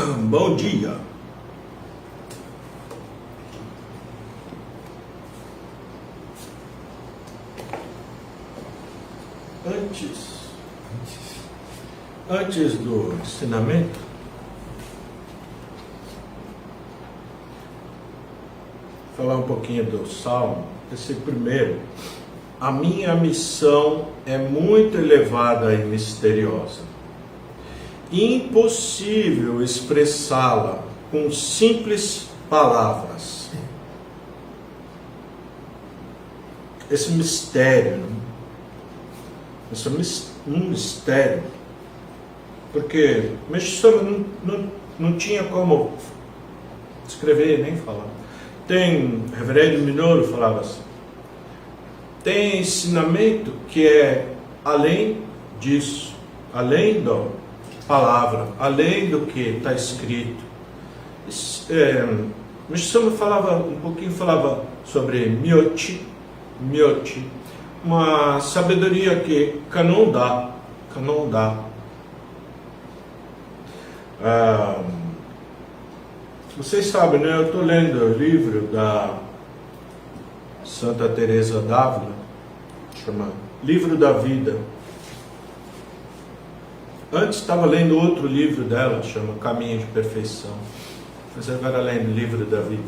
Bom dia. Antes do ensinamento, falar um pouquinho do Salmo, esse primeiro. A minha missão é muito elevada e misteriosa. Impossível expressá-la com simples palavras. Esse mistério, um mistério, porque Meshama não tinha como escrever nem falar. Tem, Reverendo Minoru falava assim, tem ensinamento que é além disso, além da palavra, além do que está escrito. Meshama falava sobre Myoti, uma sabedoria que Kanon dá. Vocês sabem, né? Eu estou lendo o livro da Santa Teresa d'Ávila, chama Livro da Vida. Antes estava lendo outro livro dela, chama Caminho de Perfeição. Mas agora lendo Livro da Vida.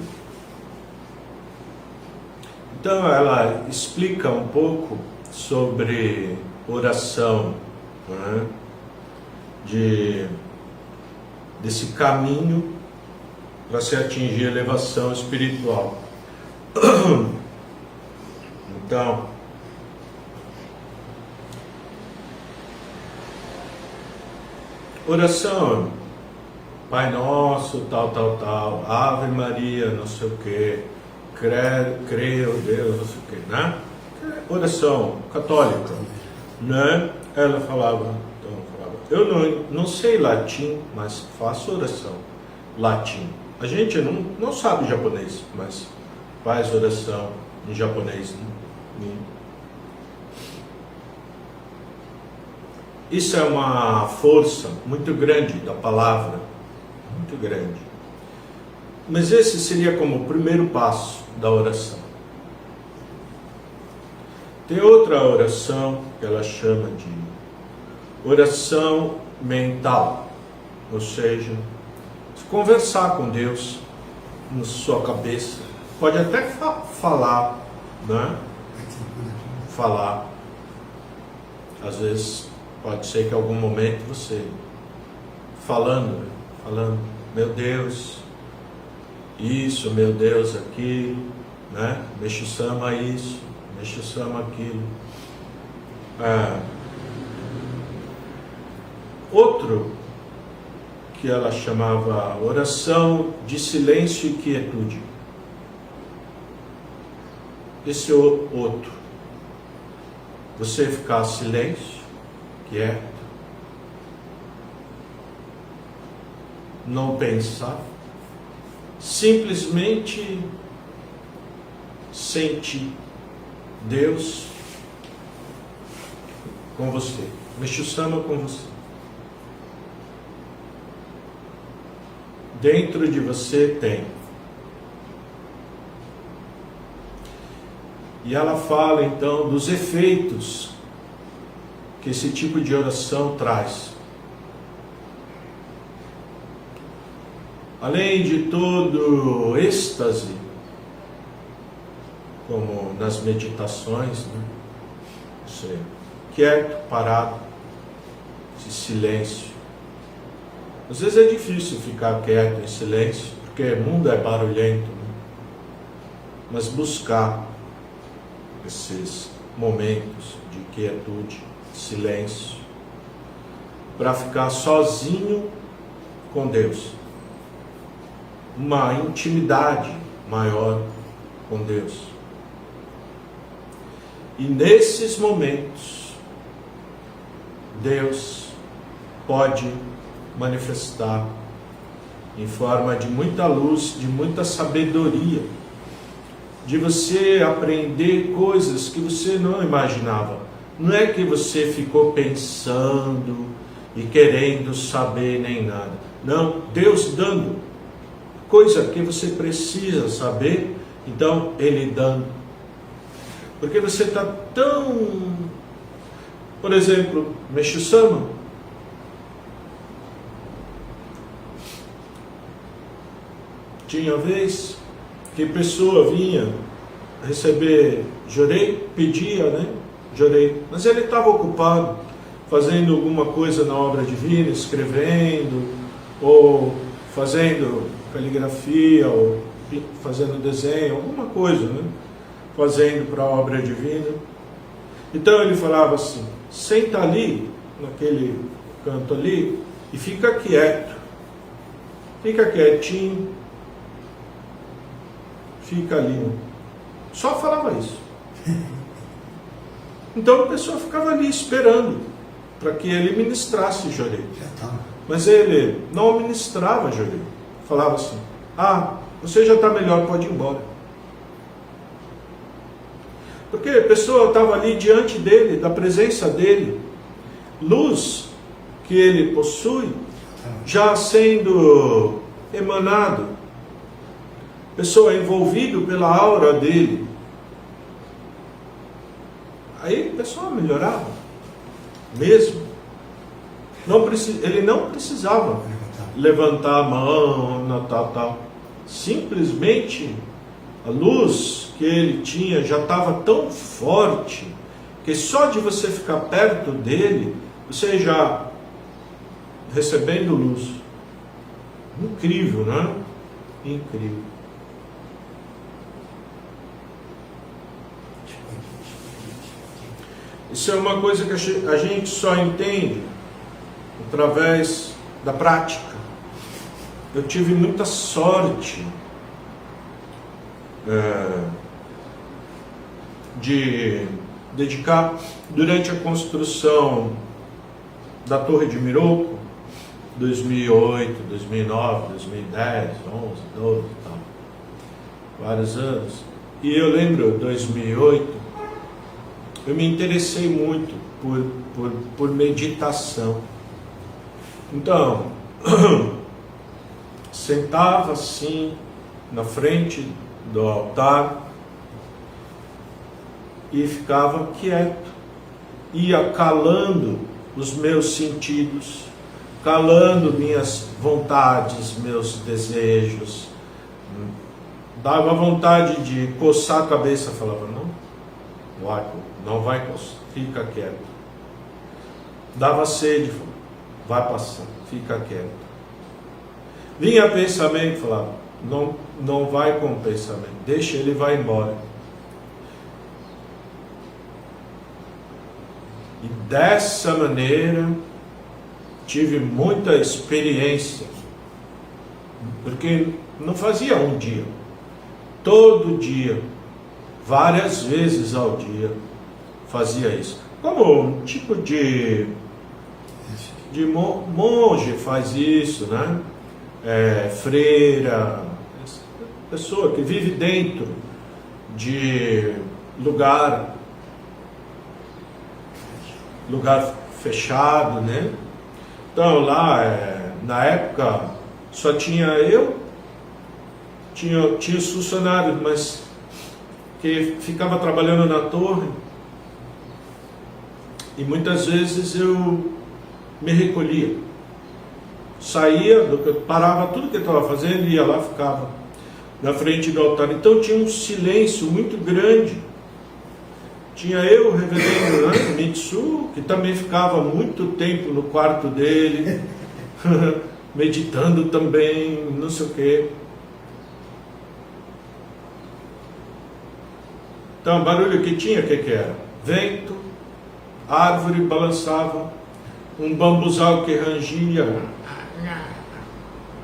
Então ela explica um pouco sobre oração, né? Desse caminho para se atingir a elevação espiritual. Então, oração, Pai Nosso, tal, Ave Maria, não sei o que, creio, Deus, não sei o que, né? Oração católica, né? Ela falava, eu não sei latim, mas faço oração latim. A gente não sabe japonês, mas faz oração em japonês, né? Isso é uma força muito grande da palavra, muito grande. Mas esse seria como o primeiro passo da oração. Tem outra oração que ela chama de oração mental, ou seja, conversar com Deus na sua cabeça. Pode até falar, né? Falar. Às vezes pode ser que em algum momento você falando, meu Deus, isso, meu Deus, aquilo, né? Meshama isso, Meshama aquilo. Outro que ela chamava oração de silêncio e quietude. Esse outro, você ficar silêncio, quieto, não pensar, simplesmente sentir Deus com você, Meshama com você. Dentro de você tem. E ela fala então dos efeitos que esse tipo de oração traz. Além de todo êxtase, como nas meditações, né? Você quieto, parado, esse silêncio. Às vezes é difícil ficar quieto em silêncio, porque o mundo é barulhento, né? Mas buscar esses momentos de quietude, silêncio, para ficar sozinho com Deus, uma intimidade maior com Deus. E nesses momentos, Deus pode manifestar em forma de muita luz, de muita sabedoria, de você aprender coisas que você não imaginava. Não é que você ficou pensando e querendo saber nem nada. Não, Deus dando coisa que você precisa saber, então Ele dando. Porque você está tão... Por exemplo, Meixo Sama. Tinha vez que pessoa vinha receber jorei, pedia, né? Jorei. Mas ele estava ocupado fazendo alguma coisa na obra divina, escrevendo, ou fazendo caligrafia, ou fazendo desenho, alguma coisa, né? Fazendo para a obra divina. Então ele falava assim: senta ali, naquele canto ali, e fica quieto. Fica quietinho. Fica ali. Só falava isso. Então a pessoa ficava ali esperando para que ele ministrasse jorei. Mas ele não ministrava jorei. Falava assim: ah, você já está melhor, pode ir embora. Porque a pessoa estava ali diante dele, da presença dele, luz que ele possui, já sendo emanado, pessoa envolvido pela aura dele. Aí a pessoa melhorava, mesmo. Ele não precisava levantar a mão, tal. Simplesmente a luz que ele tinha já estava tão forte que só de você ficar perto dele, você já recebendo luz. Incrível, né? Incrível. Isso é uma coisa que a gente só entende através da prática. Eu tive muita sorte de dedicar durante a construção da Torre de Miroco, 2008, 2009, 2010, 11, 12 e tal, vários anos. E eu lembro, 2008, eu me interessei muito por meditação. Então, sentava assim na frente do altar e ficava quieto, ia calando os meus sentidos, calando minhas vontades, meus desejos. Dava vontade de coçar a cabeça, falava: não vai coçar, fica quieto. Dava sede, vai passar, fica quieto. Vinha pensamento, falava: não vai com o pensamento, deixa ele, vai embora. E dessa maneira tive muita experiência, porque não fazia um dia, todo dia, várias vezes ao dia fazia isso. Como um tipo de monge faz isso, né? Freira, pessoa que vive dentro de lugar fechado, né? Então lá, na época, só tinha eu, tinha os funcionários, mas que ficava trabalhando na torre, e muitas vezes eu me recolhia, saía, parava tudo que eu estava fazendo e ia lá, ficava na frente do altar. Então tinha um silêncio muito grande. Tinha eu, o reverendo Mitsu, que também ficava muito tempo no quarto dele, meditando também, não sei o quê. Então, o barulho que tinha, o que era? Vento, árvore balançava, um bambuzal que rangia,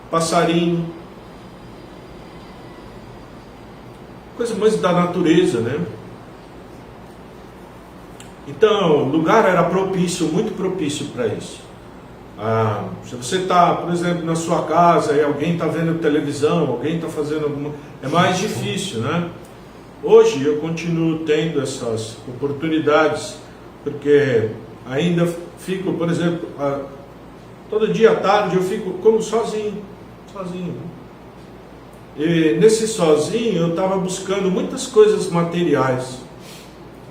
passarinho, coisa mais da natureza, né? Então, o lugar era propício, muito propício para isso. Se você está, por exemplo, na sua casa e alguém está vendo televisão, alguém está fazendo alguma... é mais difícil, né? Hoje eu continuo tendo essas oportunidades, porque ainda fico, por exemplo, Todo dia à tarde eu como sozinho. E nesse sozinho eu estava buscando muitas coisas materiais.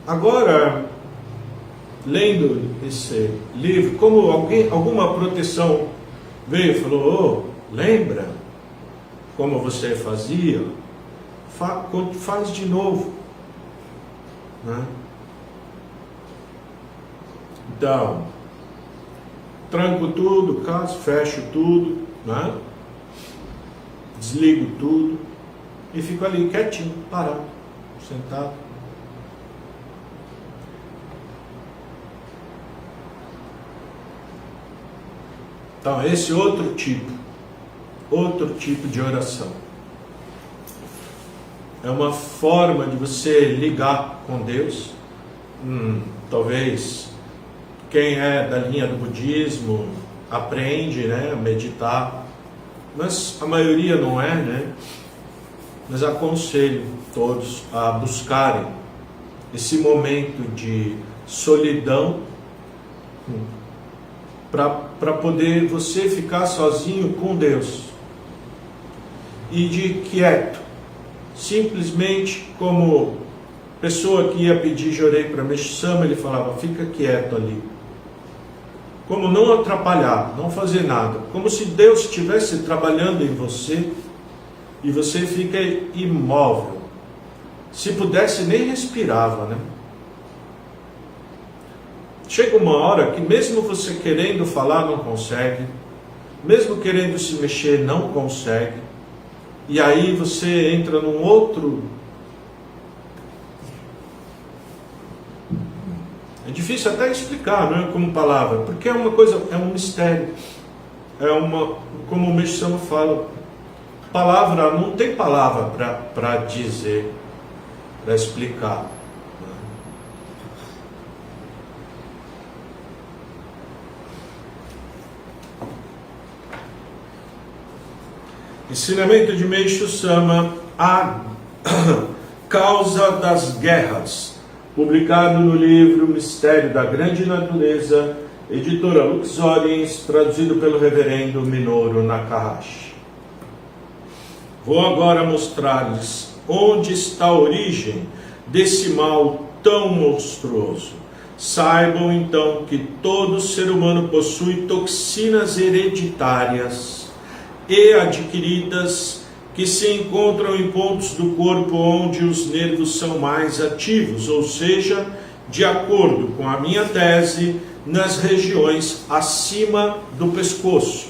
Agora, lendo esse livro, como alguma proteção veio e falou: lembra como você fazia? Faz de novo, né? Então, tranco tudo, fecho tudo, né? Desligo tudo e fico ali quietinho, parado, sentado. Então, esse outro tipo de oração é uma forma de você ligar com Deus. Talvez quem é da linha do budismo aprende, né, a meditar, mas a maioria não é, né? Mas aconselho todos a buscarem esse momento de solidão para poder você ficar sozinho com Deus e de quieto, simplesmente como pessoa que ia pedir jorei para Meixo-sama, ele falava: fica quieto ali, como não atrapalhar, não fazer nada, como se Deus estivesse trabalhando em você e você fica imóvel, se pudesse nem respirava, né? Chega uma hora que mesmo você querendo falar não consegue, mesmo querendo se mexer não consegue, e aí você entra num outro... É difícil até explicar, não é, como palavra, porque é uma coisa, é um mistério, como o Meixo-sama fala, palavra, não tem palavra para dizer, para explicar. Ensinamento de Meixo-sama, a causa das guerras, publicado no livro Mistério da Grande Natureza, editora Lux Oriens, traduzido pelo reverendo Minoru Nakahashi. Vou agora mostrar-lhes onde está a origem desse mal tão monstruoso. Saibam então que todo ser humano possui toxinas hereditárias e adquiridas que se encontram em pontos do corpo onde os nervos são mais ativos, ou seja, de acordo com a minha tese, nas regiões acima do pescoço.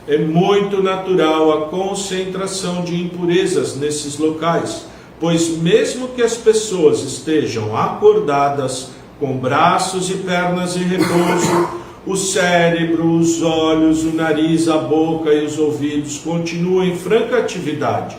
É muito natural a concentração de impurezas nesses locais, pois mesmo que as pessoas estejam acordadas, com braços e pernas em repouso, o cérebro, os olhos, o nariz, a boca e os ouvidos continuam em franca atividade.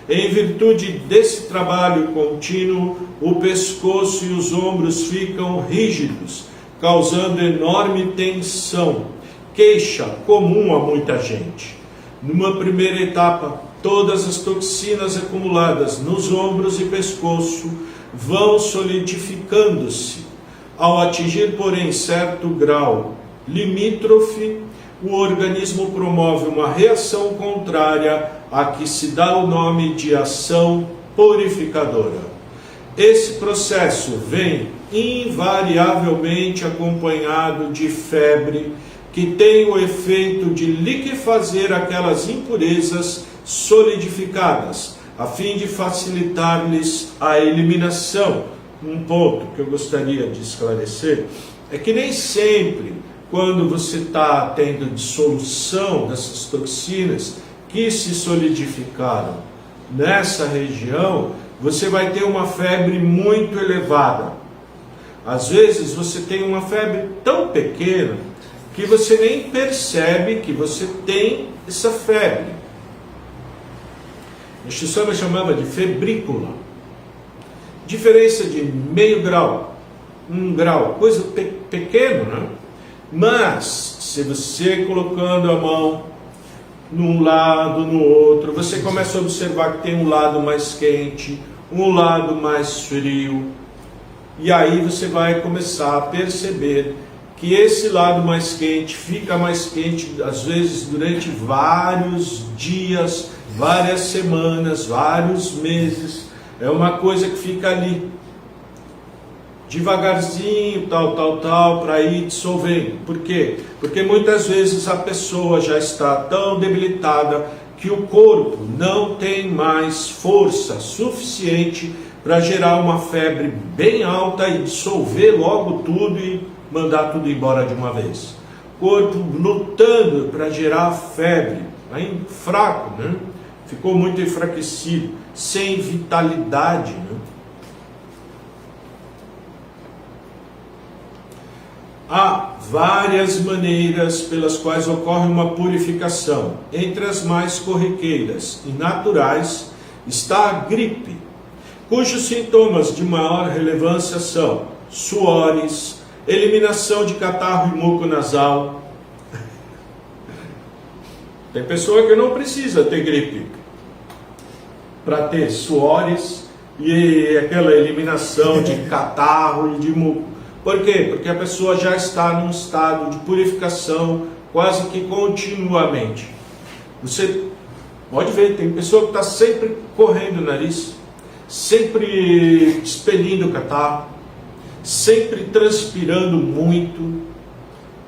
Em virtude desse trabalho contínuo, o pescoço e os ombros ficam rígidos, causando enorme tensão, queixa comum a muita gente. Numa primeira etapa, todas as toxinas acumuladas nos ombros e pescoço vão solidificando-se. Ao atingir, porém, certo grau limítrofe, o organismo promove uma reação contrária a que se dá o nome de ação purificadora. Esse processo vem invariavelmente acompanhado de febre, que tem o efeito de liquefazer aquelas impurezas solidificadas, a fim de facilitar-lhes a eliminação. Um ponto que eu gostaria de esclarecer é que nem sempre, quando você está tendo dissolução dessas toxinas que se solidificaram nessa região, você vai ter uma febre muito elevada. Às vezes você tem uma febre tão pequena que você nem percebe que você tem essa febre. Meixo-sama chamava de febrícula. Diferença de meio grau, 1 grau, coisa pequena, né? Mas, se você colocando a mão num lado, no outro, você começa a observar que tem um lado mais quente, um lado mais frio, e aí você vai começar a perceber que esse lado mais quente fica mais quente, às vezes durante vários dias, várias semanas, vários meses. É uma coisa que fica ali, devagarzinho, tal, para ir dissolvendo. Por quê? Porque muitas vezes a pessoa já está tão debilitada que o corpo não tem mais força suficiente para gerar uma febre bem alta e dissolver logo tudo e mandar tudo embora de uma vez. Corpo lutando para gerar febre, aí fraco, né? Ficou muito enfraquecido, sem vitalidade, né? Há várias maneiras pelas quais ocorre uma purificação. Entre as mais corriqueiras e naturais está a gripe, cujos sintomas de maior relevância são suores, eliminação de catarro e muco nasal. Tem pessoa que não precisa ter gripe para ter suores e aquela eliminação de catarro e de muco. Por quê? Porque a pessoa já está num estado de purificação quase que continuamente. Você pode ver, tem pessoa que está sempre correndo o nariz, sempre expelindo o catarro, sempre transpirando muito.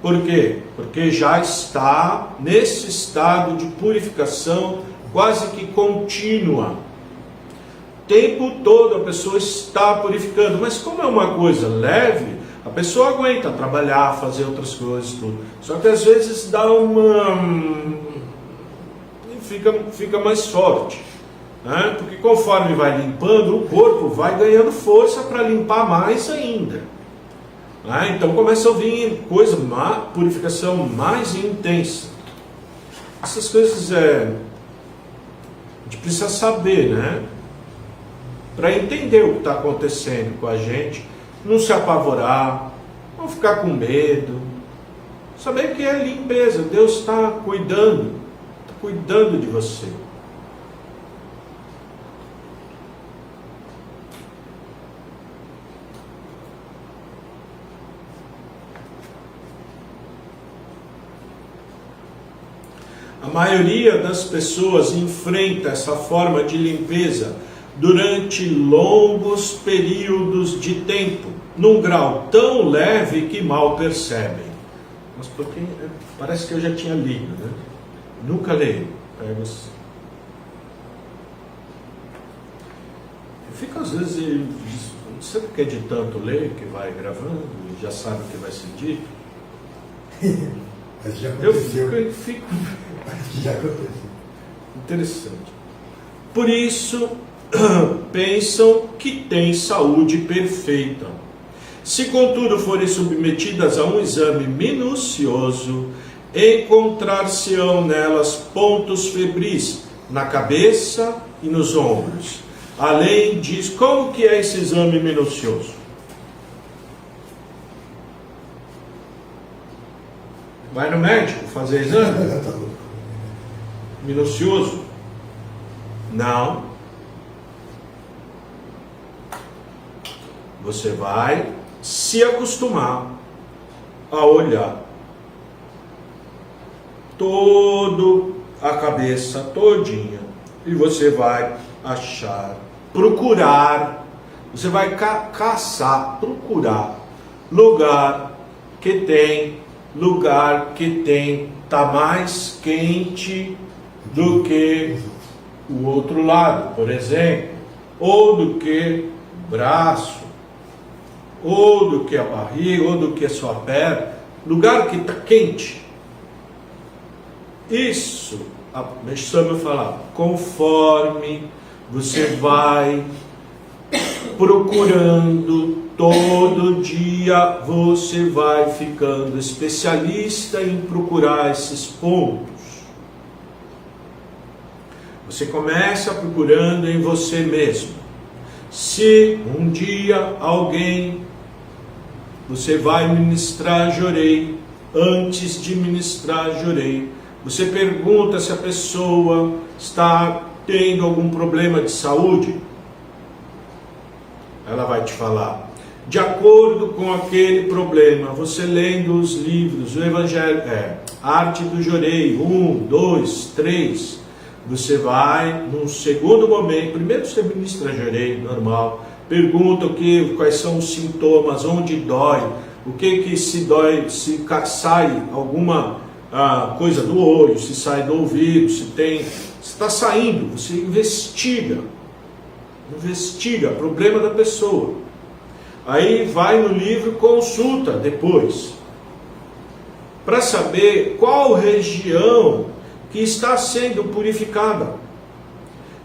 Por quê? Porque já está nesse estado de purificação quase que contínua. O tempo todo a pessoa está purificando, mas como é uma coisa leve, a pessoa aguenta trabalhar, fazer outras coisas, tudo. Só que às vezes dá fica mais forte, né? Porque conforme vai limpando, o corpo vai ganhando força para limpar mais ainda. Então começa a vir purificação mais intensa. Essas coisas a gente precisa saber, né? Para entender o que está acontecendo com a gente, não se apavorar, não ficar com medo, saber que é limpeza, Deus está cuidando de você. A maioria das pessoas enfrenta essa forma de limpeza durante longos períodos de tempo, num grau tão leve que mal percebem. Mas porque parece que eu já tinha lido, né? Nunca leio. Eu fico às vezes, não sei porque de tanto ler que vai gravando e já sabe o que vai ser dito. Mas já aconteceu. Eu fico... Já aconteceu. Interessante. Por isso, pensam que têm saúde perfeita. Se contudo forem submetidas a um exame minucioso, encontrar-se-ão nelas pontos febris na cabeça e nos ombros. Além disso, como que é esse exame minucioso? Vai no médico fazer exame? Minucioso? Não. Você vai se acostumar a olhar toda a cabeça todinha e você vai achar, procurar, você vai caçar, procurar lugar que tá mais quente do que o outro lado, por exemplo, ou do que o braço, ou do que a barriga, ou do que a sua perna, lugar que está quente. Isso, deixa eu falar, conforme você vai procurando, todo dia você vai ficando especialista em procurar esses pontos. Você começa procurando em você mesmo. Se um dia você vai ministrar Jorei, antes de ministrar Jorei, você pergunta se a pessoa está tendo algum problema de saúde, ela vai te falar, de acordo com aquele problema. Você lendo os livros, o Evangelho, Arte do Jorei, 1, 2, 3, você vai num segundo momento, primeiro você ministra Jorei, normal, pergunta quais são os sintomas, onde dói, o que se dói, se sai alguma coisa do olho, se sai do ouvido, se está saindo, você investiga problema da pessoa. Aí vai no livro, consulta depois, para saber qual região que está sendo purificada.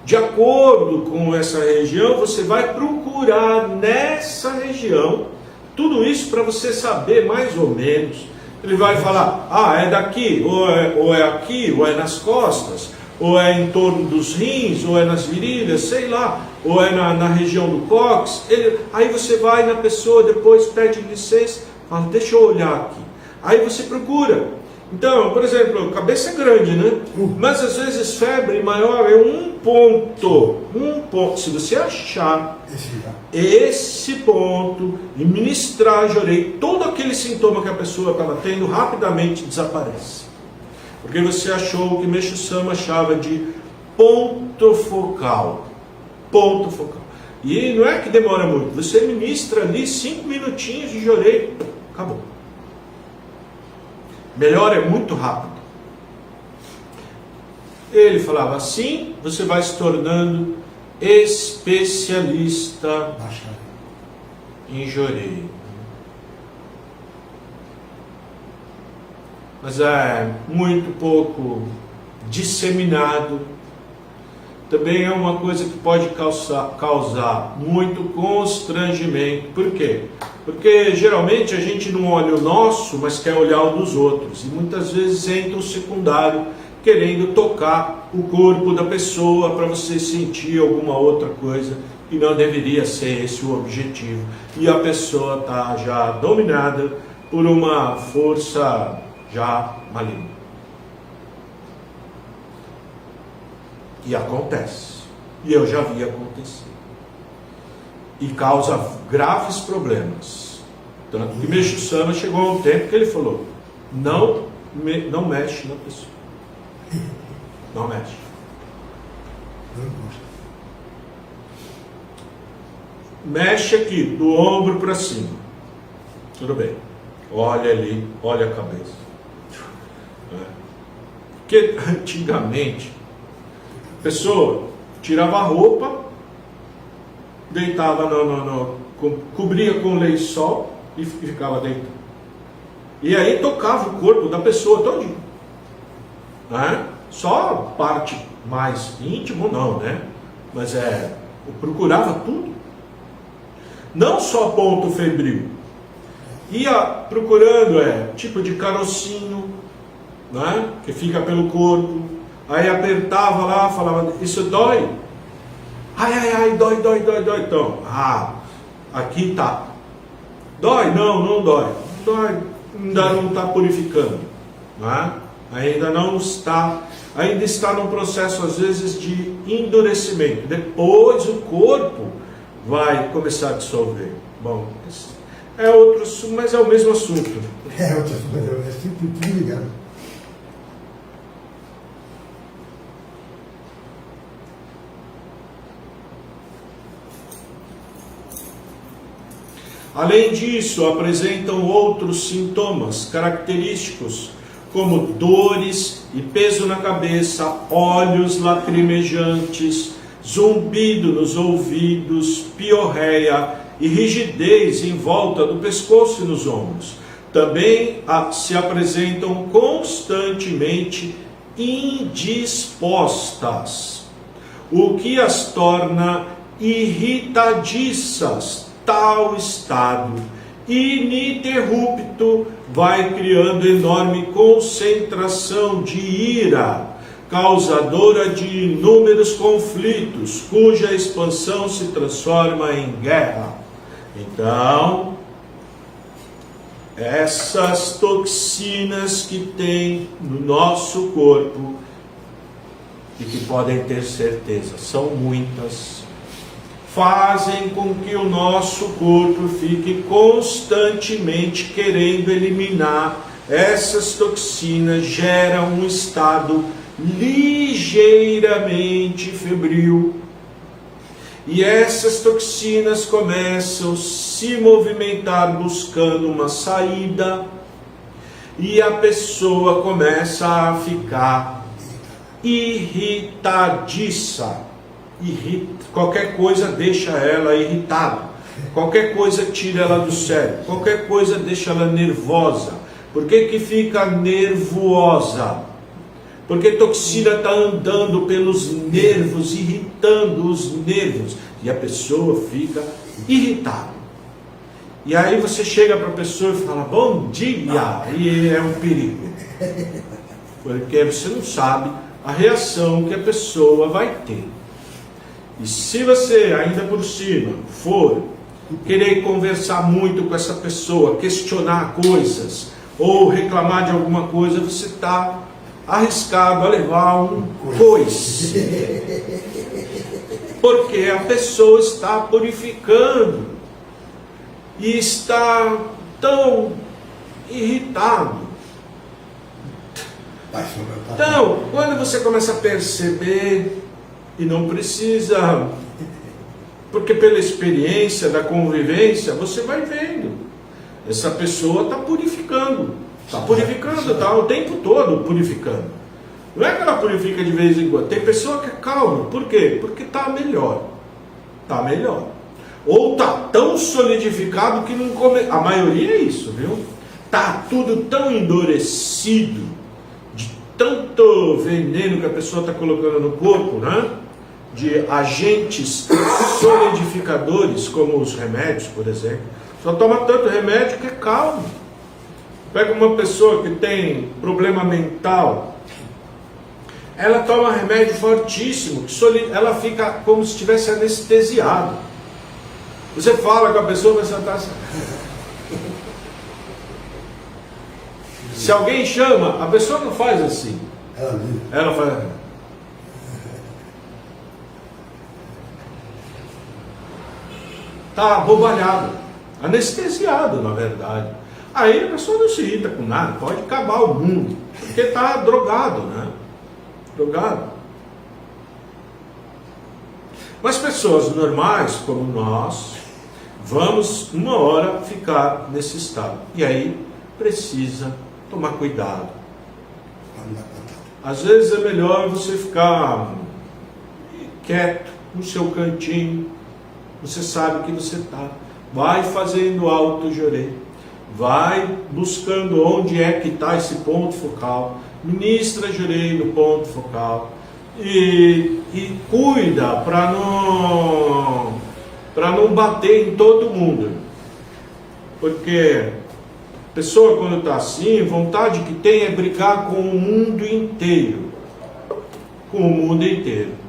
De acordo com essa região, você vai procurar nessa região, tudo isso para você saber mais ou menos. Ele vai falar, é daqui, ou é aqui, ou é nas costas, ou é em torno dos rins, ou é nas virilhas, sei lá, ou é na região do cóccix. Aí você vai na pessoa, depois pede licença, fala, deixa eu olhar aqui. Aí você procura. Então, por exemplo, cabeça é grande, né? Mas às vezes febre maior é um ponto. Se você achar esse ponto e ministrar Jorei, todo aquele sintoma que a pessoa estava tendo rapidamente desaparece. Porque você achou o que Meixo Sama achava de ponto focal. Ponto focal. E não é que demora muito. Você ministra ali 5 minutinhos de Jorei, acabou. Melhor é muito rápido. Ele falava assim, você vai se tornando especialista em Jorei. Mas é muito pouco disseminado. Também é uma coisa que pode causar muito constrangimento. Por quê? Porque geralmente a gente não olha o nosso, mas quer olhar o dos outros. E muitas vezes entra o secundário querendo tocar o corpo da pessoa para você sentir alguma outra coisa, e não deveria ser esse o objetivo. E a pessoa está já dominada por uma força já maligna. E acontece. E eu já vi acontecer. E causa graves problemas. Tanto que Meixo Sama chegou a um tempo que ele falou, não mexe na pessoa. Não mexe. Mexe aqui, do ombro para cima. Tudo bem. Olha ali, olha a cabeça. Porque antigamente, a pessoa tirava a roupa, deitava cobria com lençol e ficava deitado. E aí tocava o corpo da pessoa todinho. Só a parte mais íntima, não, né? Mas eu procurava tudo. Não só ponto febril. Ia procurando tipo de carocinho, né? Que fica pelo corpo. Aí apertava lá, falava, isso dói? Ai, dói. Então, aqui tá. Dói? Não dói. Dói, ainda não está purificando. Né? Ainda está num processo, às vezes, de endurecimento. Depois o corpo vai começar a dissolver. Bom, é outro assunto, mas é o mesmo assunto. É outro assunto, mas é sempre tudo ligado. Além disso, apresentam outros sintomas característicos, como dores e peso na cabeça, olhos lacrimejantes, zumbido nos ouvidos, piorreia e rigidez em volta do pescoço e nos ombros. Também se apresentam constantemente indispostas, o que as torna irritadiças. Tal estado ininterrupto vai criando enorme concentração de ira, causadora de inúmeros conflitos, cuja expansão se transforma em guerra. Então, essas toxinas que tem no nosso corpo, e que podem ter certeza, são muitas, fazem com que o nosso corpo fique constantemente querendo eliminar essas toxinas, geram um estado ligeiramente febril. E essas toxinas começam a se movimentar buscando uma saída, e a pessoa começa a ficar irritadiça. Qualquer coisa deixa ela irritada, qualquer coisa tira ela do sério, qualquer coisa deixa ela nervosa. Por que fica nervosa? Porque a toxina está andando pelos nervos, irritando os nervos, e a pessoa fica irritada. E aí você chega para a pessoa e fala, bom dia, e é um perigo. Porque você não sabe a reação que a pessoa vai ter. E se você, ainda por cima, for querer conversar muito com essa pessoa, questionar coisas, ou reclamar de alguma coisa, você está arriscado a levar um coice. Porque a pessoa está purificando e está tão irritado. Então, quando você começa a perceber, e não precisa, porque pela experiência da convivência, você vai vendo, essa pessoa está purificando, está o tempo todo purificando. Não é que ela purifica de vez em quando, tem pessoa que é calma, por quê? Porque está melhor, ou está tão solidificado que não come, a maioria é isso, viu? Está tudo tão endurecido, de tanto veneno que a pessoa está colocando no corpo, né? De agentes solidificadores, como os remédios, por exemplo. Só toma tanto remédio que é calmo. Pega uma pessoa que tem problema mental, ela toma remédio fortíssimo, que ela fica como se estivesse anestesiada. Você fala com a pessoa, mas ela está assim. Se alguém chama, a pessoa não faz assim. Ela faz. Está abobalhado, anestesiado, na verdade. Aí a pessoa não se irrita com nada, pode acabar o mundo, porque está drogado, né? Drogado. Mas pessoas normais, como nós, vamos uma hora ficar nesse estado. E aí precisa tomar cuidado. Às vezes é melhor você ficar quieto no seu cantinho. Você sabe que você está. Vai fazendo auto-jorei. Vai buscando onde é que está esse ponto focal. Ministra jorei no ponto focal. E cuida para não bater em todo mundo. Porque a pessoa, quando está assim, vontade que tem é brigar com o mundo inteiro. Com o mundo inteiro.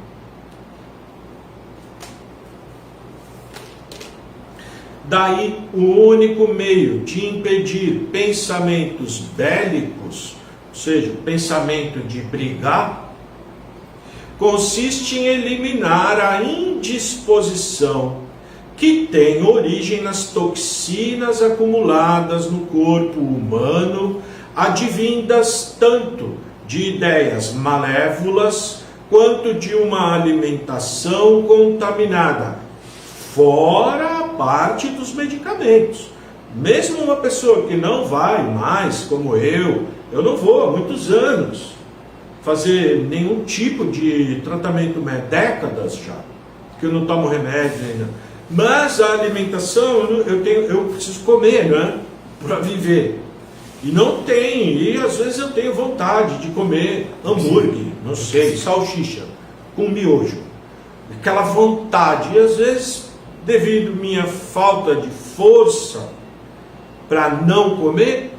Daí, o único meio de impedir pensamentos bélicos, ou seja, o pensamento de brigar, consiste em eliminar a indisposição que tem origem nas toxinas acumuladas no corpo humano, advindas tanto de ideias malévolas quanto de uma alimentação contaminada, fora a parte dos medicamentos. Mesmo uma pessoa que não vai mais, como eu não vou há muitos anos fazer nenhum tipo de tratamento, décadas já, que eu não tomo remédio ainda. Mas a alimentação, eu preciso comer, né, para viver. E não tem, e às vezes eu tenho vontade de comer hambúrguer, não sei, salsicha, com miojo. Aquela vontade, e às vezes, devido à minha falta de força para não comer,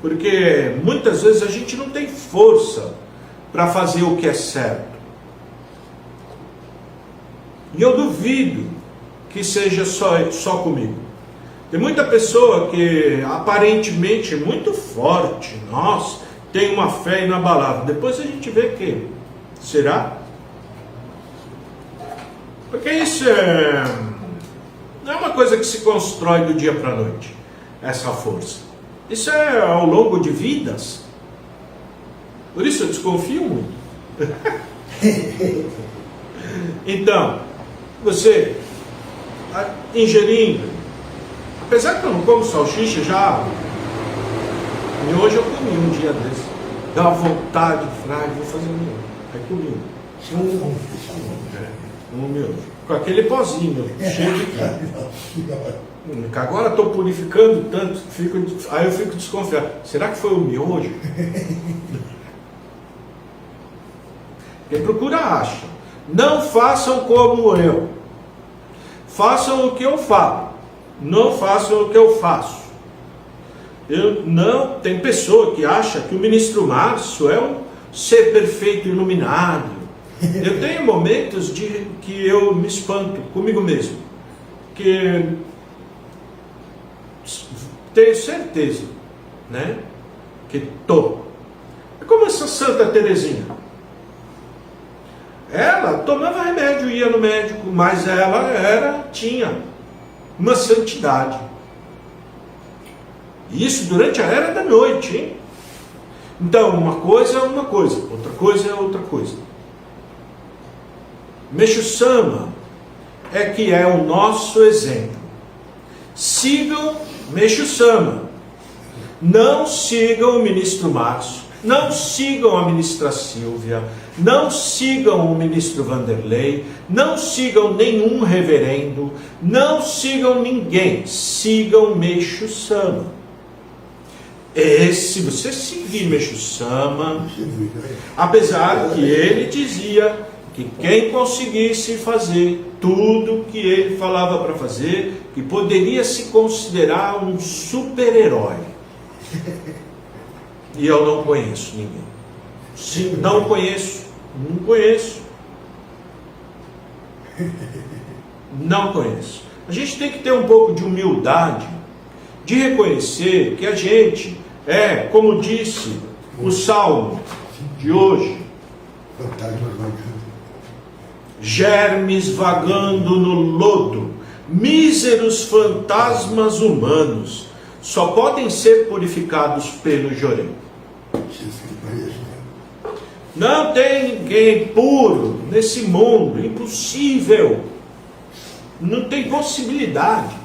porque muitas vezes a gente não tem força para fazer o que é certo. E eu duvido que seja só comigo. Tem muita pessoa que aparentemente é muito forte, nossa, tem uma fé inabalável. Depois a gente vê que será? Porque isso não é uma coisa que se constrói do dia para a noite, essa força. Isso é ao longo de vidas. Por isso eu desconfio muito. Então, você ingerindo, apesar que eu não como salsicha já, e hoje eu comi um dia desse, dá uma vontade de vou fazer um miojo. Aí comi um miojo, com aquele pozinho cheio de carne. Agora estou purificando tanto, aí eu fico desconfiado. Será que foi o miojo? Quem procura acha. Não façam como eu. Façam o que eu falo. Não façam o que eu faço. Tem pessoa que acha que o ministro Márcio é um ser perfeito, iluminado. Eu tenho momentos que eu me espanto comigo mesmo. Que tenho certeza, né? Que é como essa Santa Teresinha. Ela tomava remédio, ia no médico, mas ela tinha uma santidade. Isso durante a era da noite, hein? Então, uma coisa é uma coisa, outra coisa é outra coisa. Meixo Sama é o nosso exemplo. Sigam Meixo Sama. Não sigam o ministro Márcio. Não sigam a ministra Silvia. Não sigam o ministro Vanderlei. Não sigam nenhum reverendo. Não sigam ninguém. Sigam Meixo Sama. Se você seguir Meixo Sama, apesar que ele dizia que quem conseguisse fazer tudo que ele falava para fazer, que poderia se considerar um super-herói. E eu não conheço ninguém. Sim, não conheço. Não conheço. A gente tem que ter um pouco de humildade, de reconhecer que a gente como disse o Salmo de hoje, germes vagando no lodo, míseros fantasmas humanos, só podem ser purificados pelo Jorém. Não tem ninguém puro nesse mundo, impossível. Não tem possibilidade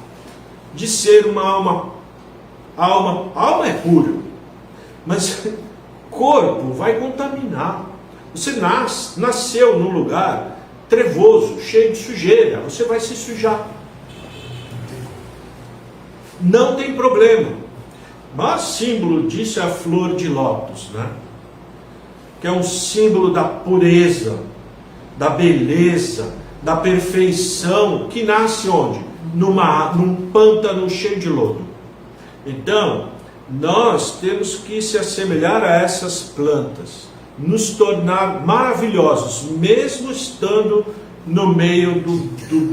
de ser uma alma. Alma é pura, mas corpo vai contaminar. Você nasceu num lugar trevoso, cheio de sujeira, você vai se sujar. Não tem problema. Mas símbolo disso é a flor de lótus, né? Que é um símbolo da pureza, da beleza, da perfeição, que nasce onde? Num pântano cheio de lodo. Então, nós temos que se assemelhar a essas plantas, nos tornar maravilhosos, mesmo estando no meio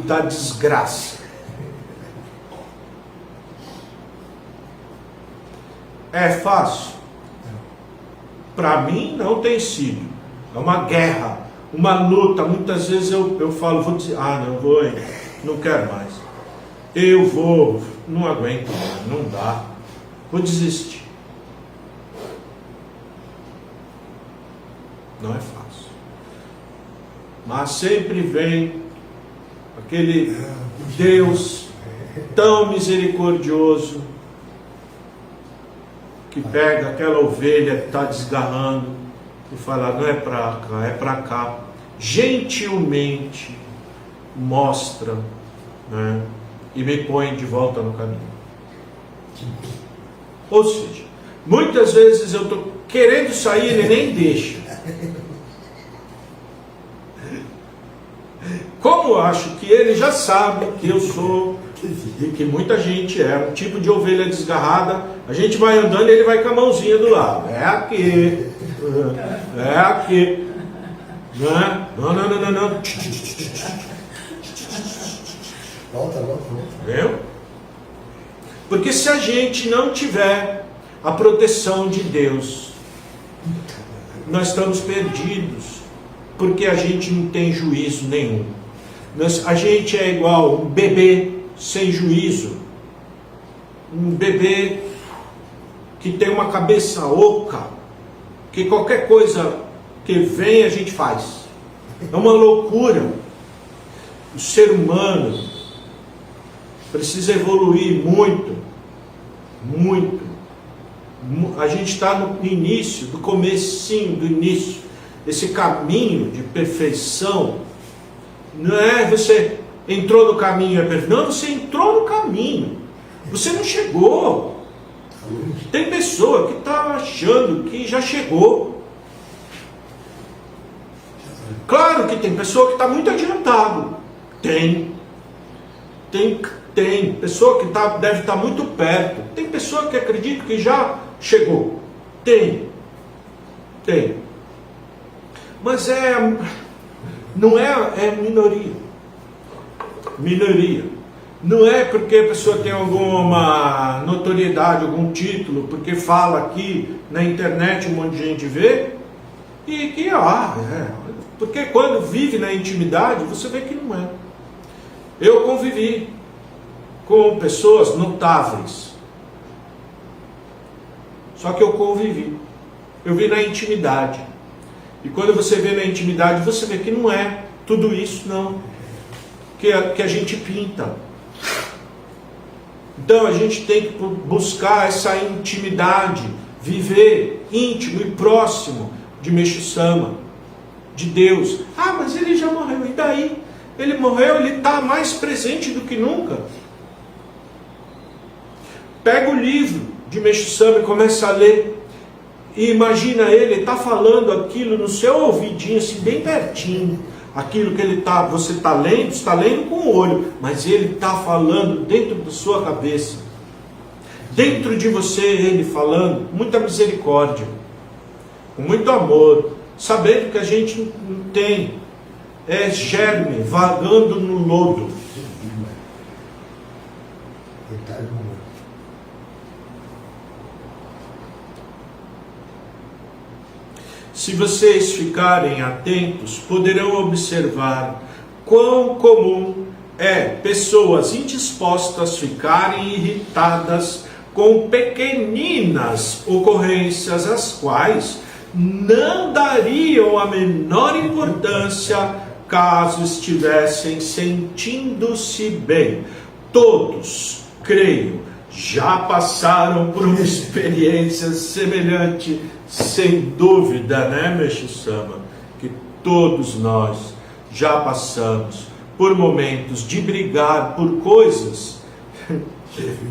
da desgraça. É fácil? Para mim não tem sido. É uma guerra, uma luta. Muitas vezes eu falo, vou dizer, não quero mais. Não aguento mais, não dá. Vou desistir. Não é fácil. Mas sempre vem aquele Deus tão misericordioso que pega aquela ovelha que está desgarrando e fala, não é para cá, é para cá. Gentilmente mostra, né, e me põe de volta no caminho. Ou seja, muitas vezes eu estou querendo sair, ele nem deixa. Como eu acho que ele já sabe que eu sou, e que muita gente é um tipo de ovelha desgarrada, a gente vai andando e ele vai com a mãozinha do lado. É aqui. Não. Volta. Entendeu? Porque se a gente não tiver a proteção de Deus, nós estamos perdidos, porque a gente não tem juízo nenhum. A gente é igual um bebê sem juízo, um bebê que tem uma cabeça oca, que qualquer coisa que vem a gente faz. É uma loucura. O ser humano precisa evoluir muito, muito. A gente está no início, do comecinho, do início. Esse caminho de perfeição, não é você entrou no caminho, não, você entrou no caminho. Você não chegou. Tem pessoa que está achando que já chegou. Claro que tem pessoa que está muito adiantado. Tem pessoa que deve estar muito perto. Tem pessoa que acredita que já chegou. Tem. Mas não é minoria. Minoria. Não é porque a pessoa tem alguma notoriedade, algum título, porque fala aqui na internet, um monte de gente vê, e que porque quando vive na intimidade, você vê que não é. Eu convivi com pessoas notáveis. Só que eu convivi. Eu vi na intimidade. E quando você vê na intimidade, você vê que não é tudo isso, não. Que a gente pinta. Então a gente tem que buscar essa intimidade, viver íntimo e próximo de Meixo Sama, de Deus. Mas ele já morreu, e daí? Ele morreu, ele está mais presente do que nunca. Pega o livro de Meixo Sama e começa a ler. E imagina ele está falando aquilo no seu ouvidinho, assim, bem pertinho. Aquilo que você está lendo com o olho, mas ele está falando dentro da sua cabeça. Dentro de você, ele falando, muita misericórdia, com muito amor, sabendo que a gente não tem, germe vagando no lodo. Se vocês ficarem atentos, poderão observar quão comum é pessoas indispostas ficarem irritadas com pequeninas ocorrências, as quais não dariam a menor importância caso estivessem sentindo-se bem. Todos, creio, já passaram por uma experiência semelhante, sem dúvida, né, Meixo Sama? Que todos nós já passamos por momentos de brigar por coisas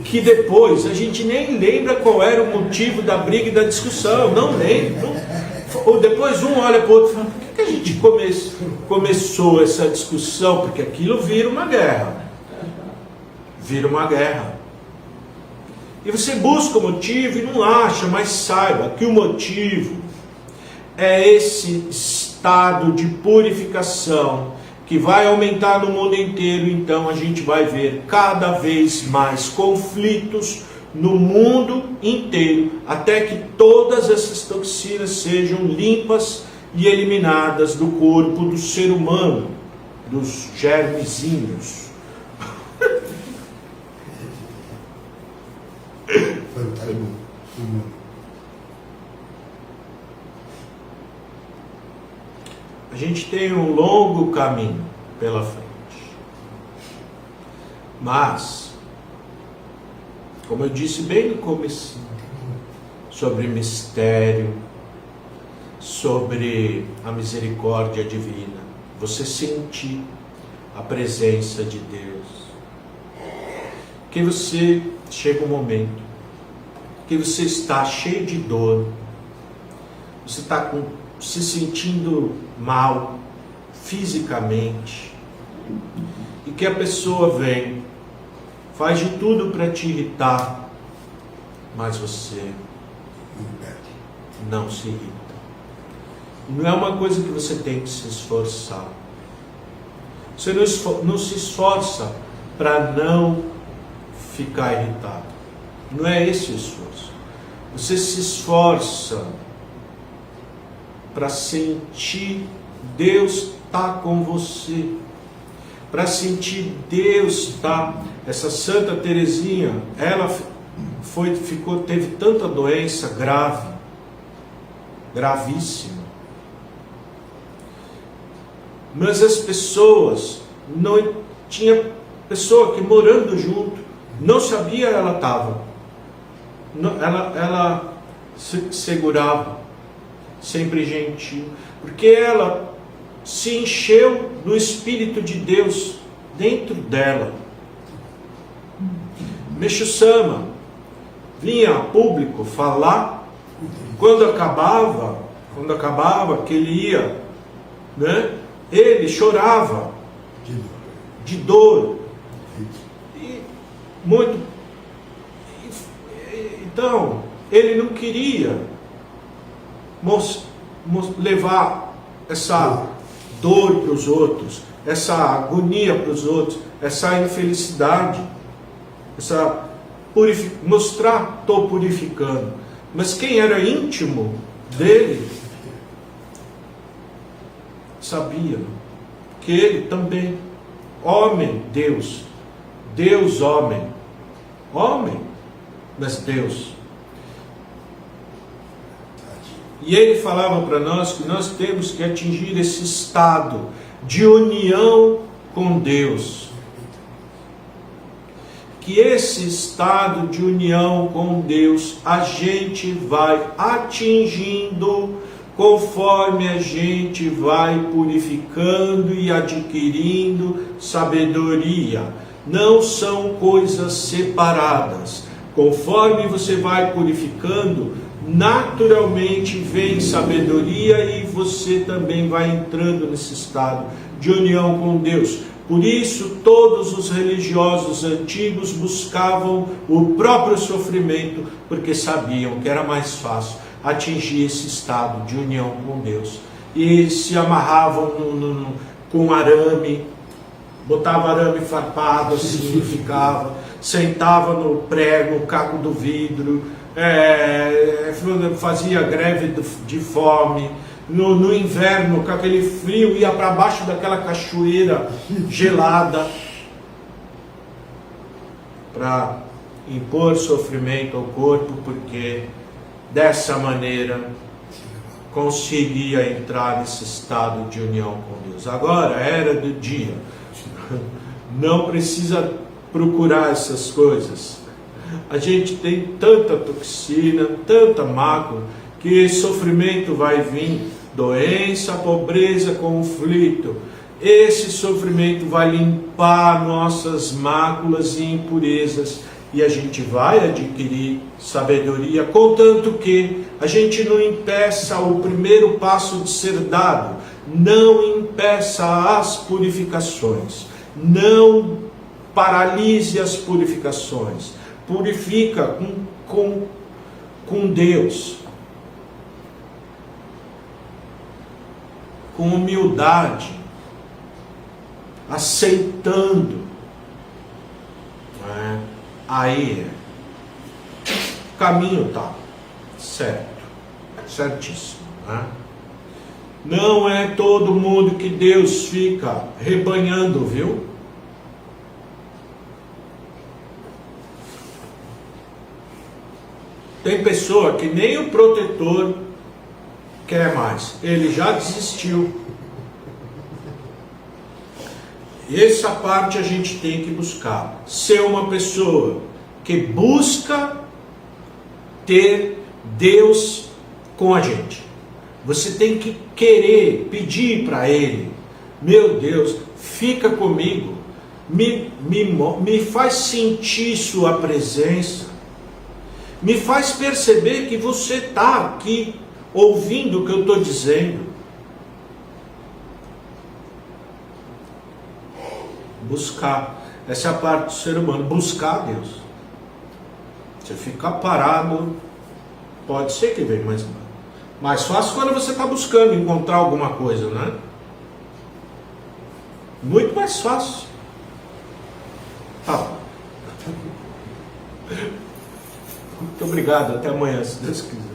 que depois a gente nem lembra qual era o motivo da briga e da discussão, não lembra. Ou depois um olha para o outro e fala, por que a gente começou essa discussão? Porque aquilo vira uma guerra. Vira uma guerra. E você busca o motivo e não acha, mas saiba que o motivo é esse estado de purificação que vai aumentar no mundo inteiro. Então a gente vai ver cada vez mais conflitos no mundo inteiro, até que todas essas toxinas sejam limpas e eliminadas do corpo do ser humano, dos germezinhos. A gente tem um longo caminho pela frente, mas, como eu disse bem no começo, sobre mistério, sobre a misericórdia divina, você sentir a presença de Deus, que você chega um momento que você está cheio de dor, você está se sentindo mal fisicamente, e que a pessoa vem, faz de tudo para te irritar, mas você não se irrita. Não é uma coisa que você tem que se esforçar. Você não se esforça para não ficar irritado. Não é esse o esforço. Você se esforça para sentir Deus está com você. para sentir Deus, tá? Essa Santa Teresinha, ela teve tanta doença grave, gravíssima. Mas as pessoas, não tinha pessoa que morando junto, não sabia ela estava. Ela se segurava, sempre gentil, porque ela se encheu do Espírito de Deus dentro dela. Meixo Sama vinha a público falar, quando acabava que ele ia, né, ele chorava de dor. E muito. Então, ele não queria levar essa dor para os outros, essa agonia para os outros, essa infelicidade, mostrar, estou purificando. Mas quem era íntimo dele sabia que ele também, homem, Deus, homem, mas Deus. E ele falava para nós que nós temos que atingir esse estado de união com Deus. Que esse estado de união com Deus a gente vai atingindo conforme a gente vai purificando e adquirindo sabedoria. Não são coisas separadas. Conforme você vai purificando, naturalmente vem sabedoria e você também vai entrando nesse estado de união com Deus. Por isso, todos os religiosos antigos buscavam o próprio sofrimento, porque sabiam que era mais fácil atingir esse estado de união com Deus. E se amarravam com arame, botava arame farpado assim, ficava, sentava no prego, no caco do vidro, fazia greve de fome. No inverno, com aquele frio, ia para baixo daquela cachoeira gelada para impor sofrimento ao corpo, porque dessa maneira conseguia entrar nesse estado de união com Deus. Agora, era do dia, não precisa procurar essas coisas. A gente tem tanta toxina, tanta mácula, que sofrimento vai vir, doença, pobreza, conflito. Esse sofrimento vai limpar nossas máculas e impurezas e a gente vai adquirir sabedoria, contanto que a gente não impeça o primeiro passo de ser dado, não impeça as purificações, não paralise as purificações, purifica com Deus, com humildade, aceitando, aí o caminho está certo, certíssimo, Não é todo mundo que Deus fica rebanhando, viu? Tem pessoa que nem o protetor quer mais, ele já desistiu. Essa parte a gente tem que buscar, ser uma pessoa que busca ter Deus com a gente. Você tem que querer, pedir para Ele, meu Deus, fica comigo, me faz sentir sua presença, me faz perceber que você está aqui, ouvindo o que eu estou dizendo. Buscar, essa é a parte do ser humano, buscar a Deus. Você ficar parado, pode ser que venha, mas mais fácil quando você está buscando encontrar alguma coisa, né? Muito mais fácil. Tá. Muito obrigado, até amanhã, se Deus quiser.